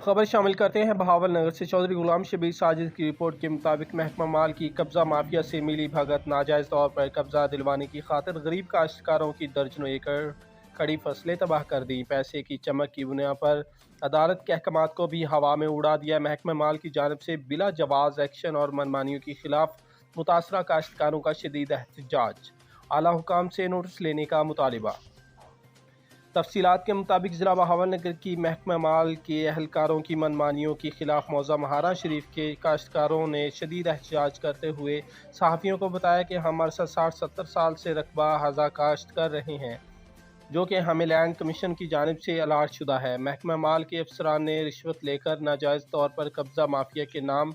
खबर शामिल करते हैं बहावल नगर से। चौधरी गुलाम शबीर साजिद की रिपोर्ट के मुताबिक महकमा माल की कब्जा माफिया से मिली भगत नाजायज़ तौर पर कब्जा दिलवाने की खातिर गरीब काश्तकारों की दर्जनों एकड़ खड़ी फसलें तबाह कर दी। पैसे की चमक की बुनियाद पर अदालत के अहकामात को भी हवा में उड़ा दिया। महकमा माल की जानिब से बिला जवाज़ एक्शन और मनमानियों के खिलाफ मुतासरा काश्तकारों का शदीद एहतजाज, आला हुकाम से नोटिस लेने का मुतालिबा। तफसीलात के मुताबिक ज़िला बहावल नगर की महकमा माल के एहलकारों की मनमानियों के खिलाफ मौज़ा महारा शरीफ के काश्तकारों ने शदीद एहतजाज करते हुए सहाफ़ियों को बताया कि हम अरसा 60-70 साल से रकबा हज़ा काश्त कर रहे हैं, जो कि हमें लैंड कमीशन की जानिब से अलाट शुदा है। महकमा माल के अफसरान ने रिश्वत लेकर नाजायज़ तौर पर कब्ज़ा माफिया के नाम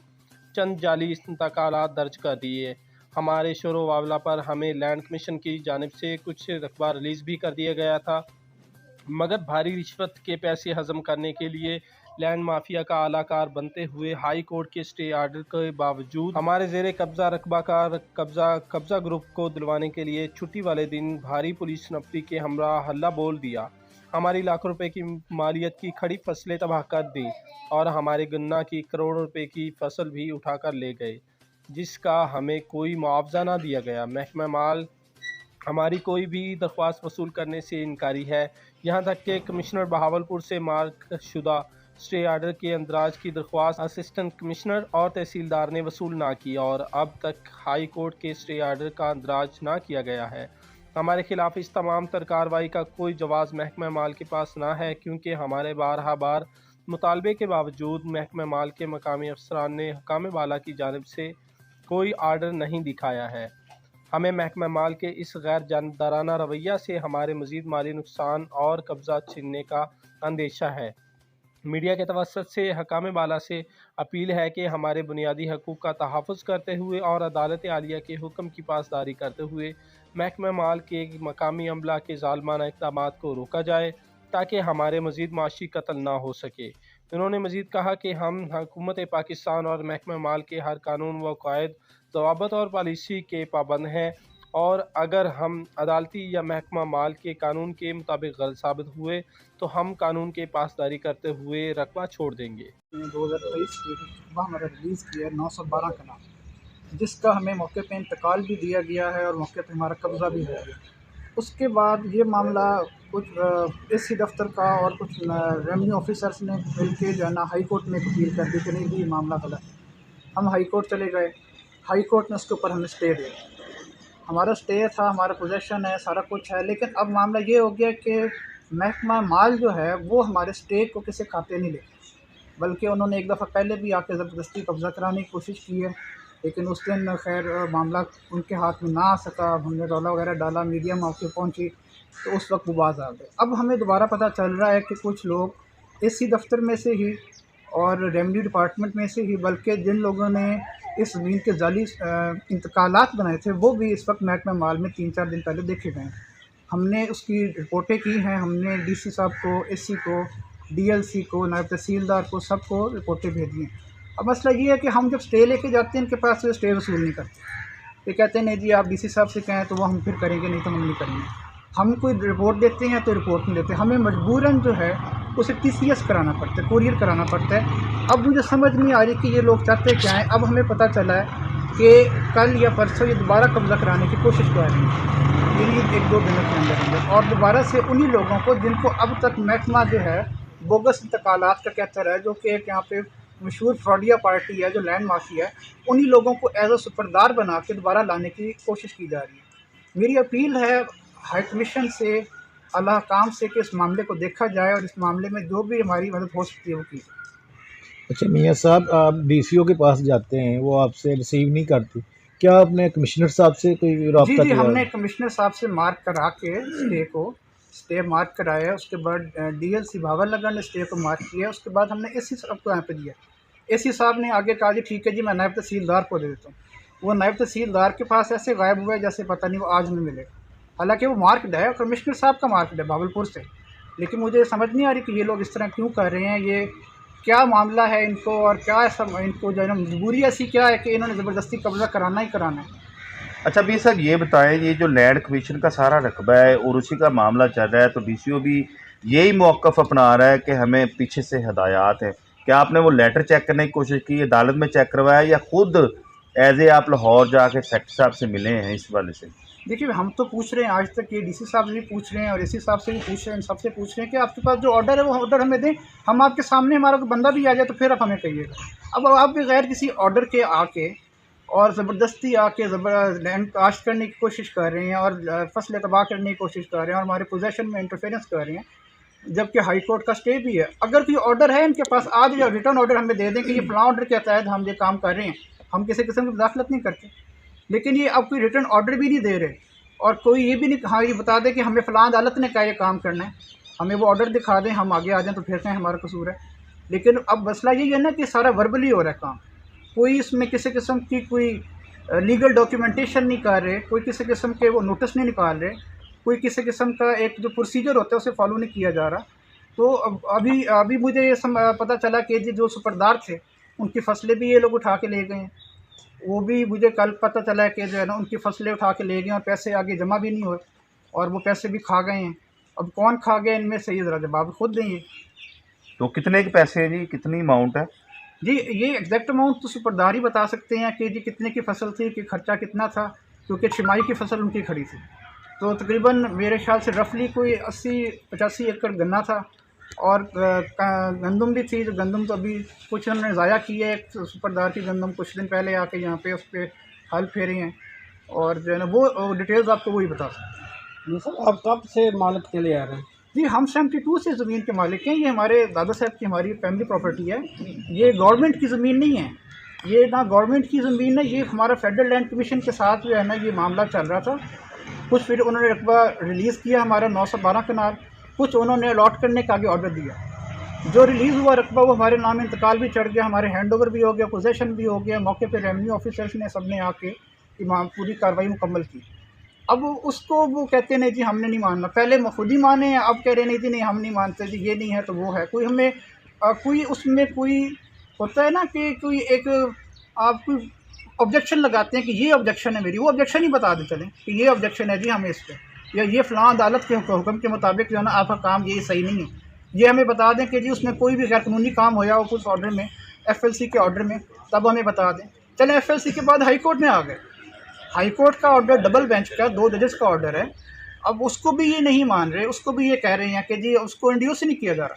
चंद जाली इंतकालात दर्ज कर दिए। हमारे शोर वावला पर हमें लैंड कमीशन की जानिब से कुछ रकबा रिलीज़ भी कर दिया गया था, मगर भारी रिश्वत के पैसे हजम करने के लिए लैंड माफिया का आलाकार बनते हुए हाई कोर्ट के स्टे आर्डर के बावजूद हमारे जेर कब्जा रकबा का कब्जा ग्रुप को दिलवाने के लिए छुट्टी वाले दिन भारी पुलिस नफरी के हमरा हल्ला बोल दिया। हमारी लाखों रुपए की मालियत की खड़ी फसलें तबाह कर दी और हमारे गन्ना की करोड़ों रुपए की फसल भी उठाकर ले गए, जिसका हमें कोई मुआवजा ना दिया गया। महकमा माल हमारी कोई भी दरख्वास्त वसूल करने से इनकारी है। यहाँ तक कि कमिश्नर बहावलपुर से मार्क शुदा स्टे आर्डर के अंदराज की दरख्वास्त असिस्टेंट कमिश्नर और तहसीलदार ने वसूल ना की और अब तक हाई कोर्ट के स्टे आर्डर का अंदराज ना किया गया है। हमारे खिलाफ इस तमाम तर कार्रवाई का कोई जवाब महकमा माल के पास ना है, क्योंकि हमारे बारहा बार मुतालबे के बावजूद महकमा माल के मकामी अफसरान ने हुकाम वाला की जानिब से कोई आर्डर नहीं दिखाया है। हमें महकमा माल के इस गैर जानबदाराना रवैया से हमारे मज़ीद माली नुकसान और कब्ज़ा छीनने का अंदेशा है। मीडिया के तवस्सुत से हकाम बाला से अपील है कि हमारे बुनियादी हकूक़ का तहफ़्फ़ुज़ करते हुए और अदालत आलिया के हुक्म की पासदारी करते हुए महकमा माल के मकामी अमला के ज़ालिमाना इक़दामात को रोका जाए, ताकि हमारे मज़ीद माशी कत्ल ना हो सके। उन्होंने मज़ीद कहा कि हम हुकूमत पाकिस्तान और महकमा माल के हर कानून व कायद ज़वाबित और पॉलिसी के पाबंद हैं, और अगर हम अदालती या महकमा माल के कानून के मुताबिक गलत साबित हुए तो हम कानून के पासदारी करते हुए रकबा छोड़ देंगे। 2023 की रकबा हमारा रिलीज़ किया है 912 कनाल, जिसका हमें मौके पे इंतकाल भी दिया गया है और मौके पे हमारा कब्ज़ा भी हो गया। उसके बाद ये मामला कुछ एससी दफ्तर का और कुछ रेवेन्यू ऑफिसर्स ने मिलके जो है ना हाई कोर्ट में अपील कर दी कि नहीं ये मामला गलत है। हम हाई कोर्ट चले गए, हाई कोर्ट ने उसके ऊपर हमें स्टे दिया। हमारा स्टे था, हमारा पोजेशन है, सारा कुछ है, लेकिन अब मामला ये हो गया कि महकमा माल जो है वो हमारे स्टे को किसी खाते नहीं लेते, बल्कि उन्होंने एक दफ़ा पहले भी आके ज़बरदस्ती कब्ज़ा कराने की कोशिश की है, लेकिन उस दिन खैर मामला उनके हाथ में ना आ सका। हमने रौला वगैरह डाला, मीडिया मौके पहुंची, तो उस वक्त वो बाज आ गए। अब हमें दोबारा पता चल रहा है कि कुछ लोग एससी दफ्तर में से ही और रेवेन्यू डिपार्टमेंट में से ही, बल्कि जिन लोगों ने इस ज़मीन के जाली इंतकालात बनाए थे वो भी इस वक्त महकमा माल में 3-4 दिन पहले देखे गए। हमने उसकी रिपोर्टें की हैं, हमने डीसी साहब को, एससी को, डीएलसी को, नायब तहसीलदार को, सबको रिपोर्टें भेजी हैं। अब मसला ये है कि हम जब स्टे लेके जाते हैं इनके पास से स्टे वसूल नहीं करते। ये कहते हैं नहीं जी आप डीसी साहब से कहें तो वो हम फिर करेंगे, नहीं तो हम नहीं करेंगे। हम कोई रिपोर्ट देते हैं तो रिपोर्ट नहीं देते, हमें मजबूरन जो है उसे टीसीएस कराना पड़ता है, कुरियर कराना पड़ता है। अब मुझे समझ नहीं आ रही कि ये लोग चाहते क्या हैं। अब हमें पता चला है कि कल या परसों ये दोबारा कब्ज़ा कराने की कोशिश कर रहे हैं, यही 1-2 दिनों के अंदर, और दोबारा से उन्हीं लोगों को जिनको अब तक महकमा जो है बोगस इंतकालात का कहता रहा है, जो कि एक यहाँ पे मशहूर फ्रॉडिया पार्टी है जो लैंड माफिया है, उन्हीं लोगों को एज अ सुपरदार बना के दोबारा लाने की कोशिश की जा रही है। मेरी अपील है हाई कमीशन से, अल्लाह काम से, कि इस मामले को देखा जाए और इस मामले में जो भी हमारी मदद हो सकती है वो की जाए। अच्छा मियाँ साहब, आप डीसीओ के पास जाते हैं, वो आपसे रिसीव नहीं करती, क्या आपने कमिश्नर साहब से कोई रब्ता जी, किया? हमने कमिश्नर साहब से मार्क करा के स्टे मार्क कराया है। उसके बाद डीएलसी भावल नगर ने स्टे को मार्क किया। उसके बाद हमने एससी साहब को यहाँ पे दिया। एससी साहब ने आगे कहा जी ठीक है जी मैं नायब तहसीलदार को दे देता हूँ। वो नायब तहसीलदार के पास ऐसे गायब हुआ है जैसे पता नहीं वो आज में मिले। हालांकि वो मार्क्ड है, कमिश्नर साहब का मार्क्ड है भावलपुर से, लेकिन मुझे समझ नहीं आ रही कि ये लोग इस तरह क्यों कर रहे हैं। ये क्या मामला है इनको, और क्या ऐसा इनको जो है ना मजबूरी ऐसी क्या है कि इन्होंने ज़बरदस्ती कब्ज़ा कराना ही कराना है। अच्छा भी साहब ये बताएं, ये जो लैंड कमीशन का सारा रकबा है और उसी का मामला चल रहा है, तो डीसीओ भी यही मौक़िफ़ अपना रहा है कि हमें पीछे से हदायत है, क्या आपने वो लेटर चेक करने की कोशिश की, अदालत में चेक करवाया, या खुद एज ए आप लाहौर जाके सेक्रेटरी साहब से मिले हैं इस वाले से? देखिए, हम तो पूछ रहे हैं आज तक, ये डीसी साहब से भी पूछ रहे हैं और एसी साहब से भी पूछ रहे हैं, इन सबसे पूछ रहे हैं कि आपके पास जो ऑर्डर है वो ऑर्डर हमें दें। हम आपके सामने, हमारा कोई बंदा भी आ जाए तो फिर आप हमें कहिएगा। अब आप बगैर किसी ऑर्डर के आके और ज़बरदस्ती आके लैंड कास्ट करने की कोशिश कर रहे हैं और फसलें तबाह करने की कोशिश कर रहे हैं और हमारे पोजेशन में इंटरफेरेंस कर रहे हैं, जबकि हाई कोर्ट का स्टे भी है। अगर कोई ऑर्डर है इनके पास, आज या रिटर्न ऑर्डर हमें दे दें कि ये फलां ऑर्डर के तहत हम ये काम कर रहे हैं, हम किसी किस्म की मुदाखलत नहीं करते। लेकिन ये अब कोई रिटर्न ऑर्डर भी नहीं दे रहे और कोई ये भी नहीं, हाँ ये बता दें कि हमें फ़लाँ अदालत ने कहा ये काम करना है, हमें वो ऑर्डर दिखा दें, हम आगे आ जाएँ तो फिर कहें हमारा कसूर है। लेकिन अब मसला यही है ना कि सारा वर्बली हो रहा है काम, कोई इसमें किसी किस्म की कोई लीगल डॉक्यूमेंटेशन नहीं कर रहे, कोई किसी किस्म के वो नोटिस नहीं निकाल रहे, कोई किसी किस्म का एक जो प्रोसीजर होता है उसे फॉलो नहीं किया जा रहा। तो अभी अभी मुझे ये पता चला कि जो सुपरदार थे उनकी फसलें भी ये लोग उठा के ले गए हैं। वो भी मुझे कल पता चला है कि जो है ना उनकी फसलें उठा के ले गए और पैसे आगे जमा भी नहीं हुए और वो पैसे भी खा गए हैं। अब कौन खा गया इनमें से, ये ज़रा जवाब खुद दें। ये तो कितने के पैसे हैं जी, कितनी अमाउंट है? जी ये एग्जैक्ट अमाउंट तो सुपरदार ही बता सकते हैं कि जी कितने की फसल थी, कि खर्चा कितना था, क्योंकि छिमाही की फसल उनकी खड़ी थी। तो तकरीबन मेरे ख्याल से रफली कोई 80-85 एकड़ गन्ना था और गंदम भी थी। जो गंदम तो अभी कुछ उन्होंने ज़ाया की है, एक सुपरदार की गंदम कुछ दिन पहले आके यहाँ पे उस पर हल फेरे हैं और जो है ना वो डिटेल्स आपको वही बता सकते जी सर, आप कब से मालिक के लिए आ रहे हैं? जी हम 72 से ज़मीन के मालिक हैं। ये हमारे दादा साहब की हमारी फैमिली प्रॉपर्टी है, ये गवर्नमेंट की ज़मीन नहीं है, ये ना गवर्नमेंट की ज़मीन है, ये हमारा फेडरल लैंड कमीशन के साथ जो है ना ये मामला चल रहा था। कुछ फिर उन्होंने रकबा रिलीज़ किया हमारा 912 कनाल, कुछ उन्होंने अलॉट करने का आगे ऑर्डर दिया। जो रिलीज़ हुआ रकबा वो हमारे नाम इंतकाल भी चढ़ गया, हमारे हैंड ओवर भी हो गया, पोजेसन भी हो गया। मौके पर रेवेन्यू ऑफिसर्स ने सब ने आके इमाम पूरी कार्रवाई मुकम्मल की। अब उसको वो कहते नहीं जी हमने नहीं मानना, पहले खुद ही माने हैं, अब कह रहे नहीं जी नहीं हम नहीं मानते जी, ये नहीं है तो वो है। कोई हमें कोई उसमें कोई होता है ना कि कोई एक आप कोई ऑब्जेक्शन लगाते हैं कि ये ऑब्जेक्शन है मेरी, वो ऑब्जेक्शन ही बता दें चलें कि ये ऑब्जेक्शन है जी हमें इस पर, या ये फ़लाँ अदालत के हुक्म के मुताबिक जो है ना आपका काम ये सही नहीं है, ये हमें बता दें कि जी उसमें कोई भी गैर कानूनी काम होया हो कुछ ऑर्डर में, FLC के ऑर्डर में, तब हमें बता दें। चलें FLC के बाद हाई कोर्ट में आ गए, हाई कोर्ट का ऑर्डर डबल बेंच का 2 जजेस का ऑर्डर है, अब उसको भी ये नहीं मान रहे, उसको भी ये कह रहे हैं कि जी उसको इंड्यूस नहीं किया जा रहा,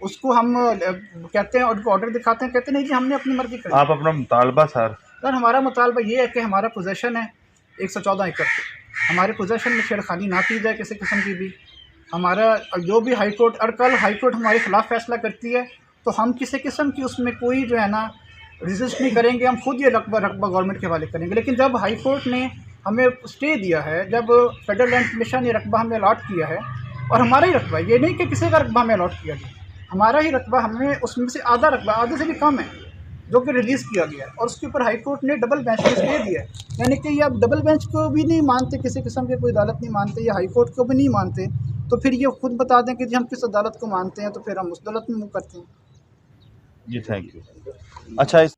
उसको हम कहते हैं उनको ऑर्डर दिखाते हैं, कहते नहीं जी हमने अपनी मर्जी कर। आप अपना मुतालबा सर हमारा मुतालबा ये है कि हमारा पोजेशन है 114 एकड़, हमारे पोजेशन में छेड़खानी ना की जाए किसी किस्म की भी। हमारा जो भी हाई कोर्ट और कल हाई कोर्ट हमारे खिलाफ फैसला करती है तो हम किसी किस्म की उसमें कोई जो है ना रिजिस्ट नहीं करेंगे, हम खुद ये रकबा गवर्नमेंट के हवाले करेंगे। लेकिन जब हाई कोर्ट ने हमें स्टे दिया है, जब फेडरल लैंड कमीशन ने रकबा हमें अलॉट किया है, और हमारा ही रकबा, ये नहीं कि किसी का रकबा हमें अलॉट किया गया, हमारा ही रकबा, हमें उसमें से आधा रकबा, आधे से भी कम है जो कि रिलीज़ किया गया है, और उसके ऊपर हाई कोर्ट ने डबल बेंच में स्टे दिया है। यानी कि ये अब डबल बेंच को भी नहीं मानते, किसी किस्म की कोई अदालत नहीं मानते, या हाई कोर्ट को भी नहीं मानते, तो फिर ये खुद बता दें कि जी हम किस अदालत को मानते हैं, तो फिर हम उस अदालत में मुँह करते हैं। जी थैंक यू। अच्छा इस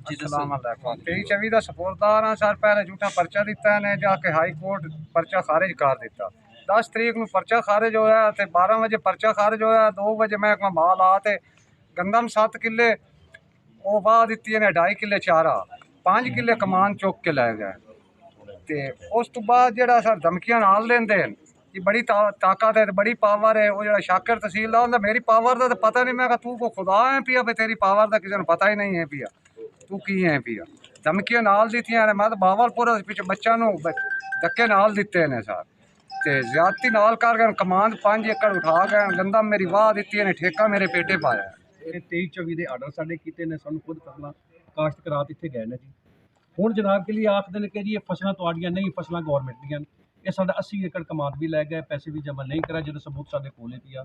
अस्सलाम वालेकुम। 23-24 ਦਾ ਸਪੋਰਟਦਾਰ ਆ ਸਰ, ਪਹਿਲੇ ਝੂਠਾ ਪਰਚਾ ਦਿੱਤਾ ਇਹਨੇ, ਜਾ ਕੇ ਹਾਈ ਕੋਰਟ ਪਰਚਾ ਖਾਰਿਜ ਕਰ ਦਿੱਤਾ। 10 ਤਰੀਕ ਨੂੰ ਪਰਚਾ ਖਾਰਿਜ ਹੋਇਆ ਤੇ 12 ਵਜੇ ਪਰਚਾ ਖਾਰਿਜ ਹੋਇਆ, 2 ਵਜੇ ਮਹਿਕਮਾ ਮਾਲ ਆ ਤੇ ਗੰਦਮ 7 ਕਿੱਲੇ ਉਹ ਵਾਹ ਦਿੱਤੀ ਇਹਨੇ, 2.5 ਕਿੱਲੇ ਚਾਰਾ, 5 ਕਿੱਲੇ ਕਮਾਨ ਚੁੱਕ ਕੇ ਲੈ ਗਏ। ਤੇ ਉਸ ਤੋਂ ਬਾਅਦ ਜਿਹੜਾ ਸਰ ਧਮਕੀਆਂ ਨਾਲ ਲੈਂਦੇ ਨੇ कि बड़ी ताकत है, बड़ी पावर है, वो जो शाकर तहसीलदार होंगे मेरी पावर का तो पता नहीं, मैं तू को खुदा है पिया भाई, तेरी पावर का किसी ने पता ही नहीं है पिया, तू की है पिया। धमकियां नाल दित्तियां ने, मैं तो बावलपुर पिछले बच्चों धक्के नाल दिते ने सर, ते ज्यादती नाल कर गए, कमांड 5 एकड़ उठा गए, गंदा मेरी वाह दित्ती ने, ठेका मेरे पेटे पाया। 23-24 ਦੇ ਆਰਡਰ ਸਾਡੇ ਕੀਤੇ ਨੇ, ਸਾਨੂੰ ਖੁਦ ਫਸਲਾਂ ਕਾਸ਼ਤ ਕਰਾਤ ਇੱਥੇ ਗਏ ਨੇ ਜੀ। ਹੁਣ ਜਨਾਬ ਕੇ ਲਈ ਆਖਦੇ ਨੇ ਕਿ ਜੀ ਇਹ ਫਸਲਾਂ ਤੁਹਾਡੀਆਂ ਨਹੀਂ, ਫਸਲਾਂ ਗਵਰਨਮੈਂਟ ਦੀਆਂ। ਇਹ ਸਾਡਾ 80 ਏਕੜ ਕਮਾਦ ਵੀ ਲੈ ਗਏ, ਪੈਸੇ ਵੀ ਜਮ੍ਹਾਂ ਨਹੀਂ ਕਰਾ, ਜਦੋਂ ਸਬੂਤ ਸਾਡੇ ਕੋਲੇ ਪਿਆ।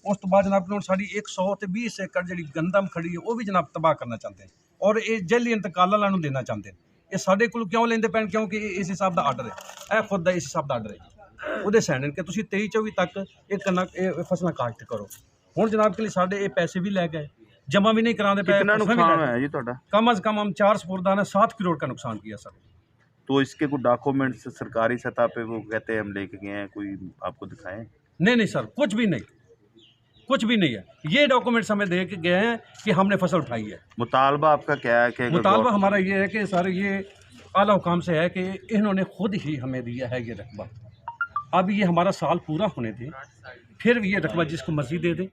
ਉਸ ਤੋਂ ਬਾਅਦ ਜਨਾਬ ਹੁਣ ਸਾਡੀ 120 ਏਕੜ ਜਿਹੜੀ ਗੰਦਮ ਖੜੀ ਹੈ ਉਹ ਵੀ ਜਨਾਬ ਤਬਾਹ ਕਰਨਾ ਚਾਹੁੰਦੇ ਨੇ, ਔਰ ਇਹ ਜੇਲੀ ਇੰਤਕਾਲ ਵਾਲਿਆਂ ਨੂੰ ਦੇਣਾ ਚਾਹੁੰਦੇ ਨੇ। ਇਹ ਸਾਡੇ ਕੋਲ ਕਿਉਂ ਲੈਂਦੇ ਪੈਣ, ਕਿਉਂਕਿ ਇਹ ਇਸ ਹਿਸਾਬ ਦਾ ਆਰਡਰ ਹੈ, ਇਹ ਖੁਦ ਦਾ ਇਸ ਹਿਸਾਬ ਦਾ ਆਰਡਰ ਹੈ ਜੀ। ਉਹਦੇ ਸੈਂਡਨ ਕਿ ਤੁਸੀਂ 23-24 ਤੱਕ ਇਹ ਫਸਲਾਂ ਕਾਸ਼ਤ ਕਰੋ। ਹੁਣ ਜਨਾਬ ਕੇ ਲਈ ਸਾਡੇ ਇਹ ਪੈਸੇ ਵੀ ਲੈ गए, जमा भी नहीं कराते पे। कितना नुकसान है जी ਤੁਹਾਡਾ? कम अज़ कम हम 4 स्पुर्दान 7 करोड़ का नुकसान किया सर। तो इसके कुछ डॉक्यूमेंट्स सरकारी सतह पे वो कहते हैं हम लेके गए हैं, कोई आपको दिखाएं? नहीं सर, कुछ भी नहीं। कुछ भी नहीं है। ये डॉक्यूमेंट्स हमें दे के गए हैं कि हमने फसल उठाई है। मुतालबा आपका क्या है कि मुतालबा हमारा ये है कि सर ये आला हुकाम से है कि इन्होंने खुद ही हमें दिया है ये रकबा। अब ये हमारा साल पूरा होने दें, फिर ये रकबा जिसको मर्जी दे दें।